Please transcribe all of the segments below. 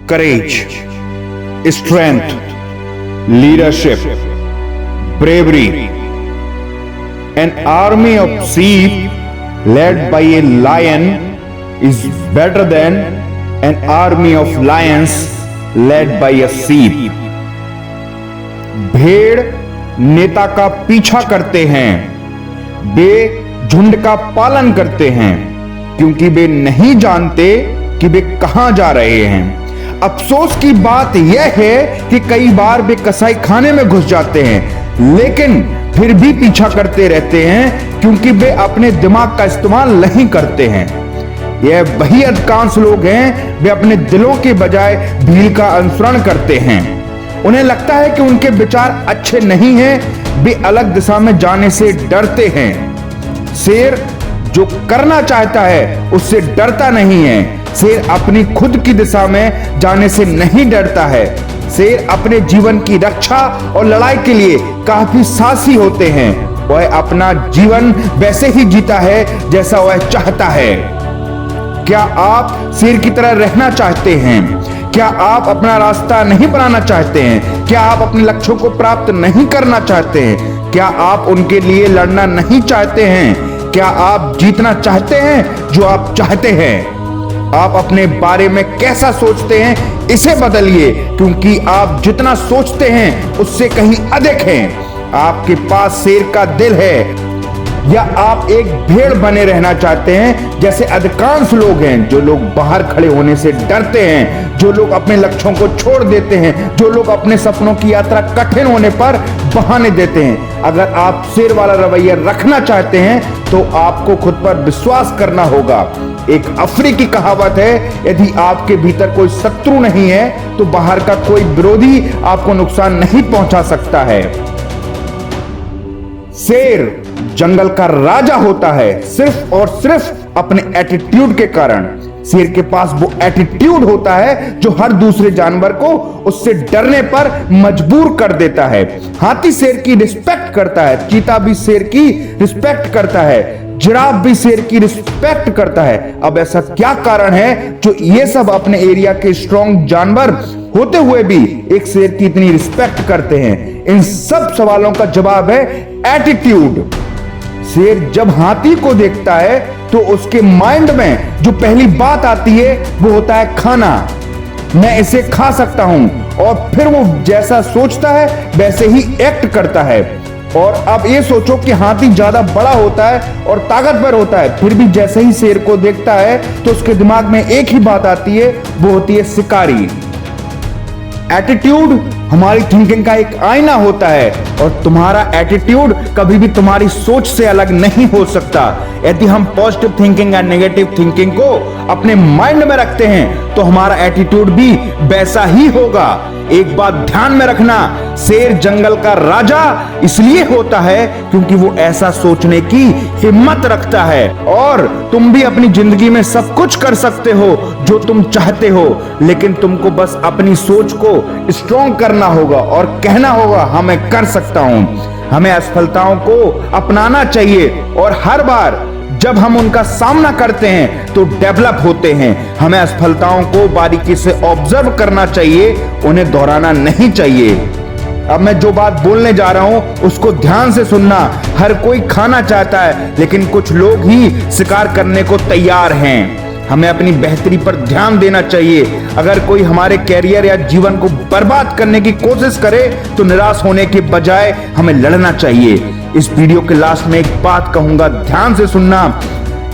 courage, strength, leadership, bravery. An army of sheep led by a lion is better than an army of lions led by a sheep. भेड़ नेता का पीछा करते हैं, वे झुंड का पालन करते हैं क्योंकि वे नहीं जानते कि वे कहां जा रहे हैं। अफसोस की बात यह है कि कई बार वे कसाई खाने में घुस जाते हैं लेकिन फिर भी पीछा करते रहते हैं क्योंकि वे अपने दिमाग का इस्तेमाल नहीं करते हैं। यह वही अधिकांश लोग हैं, वे अपने दिलों के बजाय भील का अनुसरण करते हैं। उन्हें लगता है कि उनके विचार अच्छे नहीं हैं, वे अलग दिशा में जाने से डरते हैं। शेर जो करना चाहता है उससे डरता नहीं है। शेर अपनी खुद की दिशा में जाने से नहीं डरता है। शेर अपने जीवन की रक्षा और लड़ाई के लिए काफी साहसी होते हैं। वह अपना जीवन वैसे ही जीता है जैसा वह चाहता है। क्या आप शेर की तरह रहना चाहते हैं? क्या आप अपना रास्ता नहीं बनाना चाहते हैं? क्या आप अपने लक्ष्यों को प्राप्त नहीं करना चाहते हैं? क्या आप उनके लिए लड़ना नहीं चाहते हैं? क्या आप जीतना चाहते हैं जो आप चाहते हैं? आप अपने बारे में कैसा सोचते हैं इसे बदलिए, क्योंकि आप जितना सोचते हैं उससे कहीं अधिक हैं। आपके पास शेर का दिल है, या आप एक भेड़ बने रहना चाहते हैं जैसे अधिकांश लोग हैं, जो लोग बाहर खड़े होने से डरते हैं, जो लोग अपने लक्ष्यों को छोड़ देते हैं, जो लोग अपने सपनों की यात्रा कठिन होने पर बहाने देते हैं। अगर आप शेर वाला रवैया रखना चाहते हैं तो आपको खुद पर विश्वास करना होगा। एक अफ्रीकी कहावत है, यदि आपके भीतर कोई शत्रु नहीं है तो बाहर का कोई विरोधी आपको नुकसान नहीं पहुंचा सकता है। शेर जंगल का राजा होता है सिर्फ और सिर्फ अपने एटीट्यूड के कारण। शेर के पास वो एटीट्यूड होता है जो हर दूसरे जानवर को उससे डरने पर मजबूर कर देता है। हाथी शेर की रिस्पेक्ट करता है, चीता भी शेर की रिस्पेक्ट करता है, जिराफ भी शेर की रिस्पेक्ट करता है। अब ऐसा क्या कारण है जो ये सब अपने एरिया के स्ट्रॉन्ग जानवर होते हुए भी एक शेर की इतनी रिस्पेक्ट करते हैं? इन सब सवालों का जवाब है एटीट्यूड। शेर जब हाथी को देखता है तो उसके माइंड में जो पहली बात आती है वो होता है खाना, मैं इसे खा सकता हूं, और फिर वो जैसा सोचता है वैसे ही एक्ट करता है। और अब ये सोचो कि हाथी ज्यादा बड़ा होता है और ताकतवर होता है, फिर भी जैसे ही शेर को देखता है तो उसके दिमाग में एक ही बात आती है, वो होती है शिकारी। एटीट्यूड हमारी थिंकिंग का एक आईना होता है और तुम्हारा एटीट्यूड कभी भी तुम्हारी सोच से अलग नहीं हो सकता। यदि हम पॉजिटिव थिंकिंग या नेगेटिव थिंकिंग को अपने माइंड में रखते हैं तो हमारा एटीट्यूड भी वैसा ही होगा। एक बात ध्यान में रखना, शेर जंगल का राजा इसलिए होता है क्योंकि वो ऐसा सोचने की हिम्मत रखता है। और तुम भी अपनी जिंदगी में सब कुछ कर सकते हो जो तुम चाहते हो, लेकिन तुमको बस अपनी सोच को स्ट्रॉन्ग करना होगा और कहना होगा हाँ मैं कर सकता हूं। हमें असफलताओं को अपनाना चाहिए और हर बार जब हम उनका सामना करते हैं तो डेवलप होते हैं। हमें असफलताओं को बारीकी से ऑब्जर्व करना चाहिए, उन्हें दोहराना नहीं चाहिए। अब मैं जो बात बोलने जा रहा हूं उसको ध्यान से सुनना। हर कोई खाना चाहता है लेकिन कुछ लोग ही शिकार करने को तैयार हैं। हमें अपनी बेहतरी पर ध्यान देना चाहिए। अगर कोई हमारे कैरियर या जीवन को बर्बाद करने की कोशिश करे तो निराश होने के बजाय हमें लड़ना चाहिए। इस वीडियो के लास्ट में एक बात कहूंगा, ध्यान से सुनना।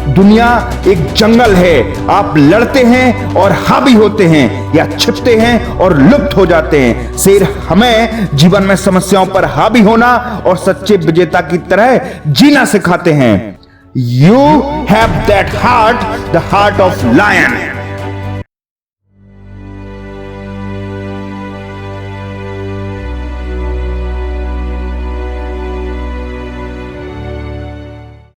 दुनिया एक जंगल है, आप लड़ते हैं और हावी होते हैं या छिपते हैं और लुप्त हो जाते हैं। शेर हमें जीवन में समस्याओं पर हावी होना और सच्चे विजेता की तरह जीना सिखाते हैं। You have that heart, the heart of lion.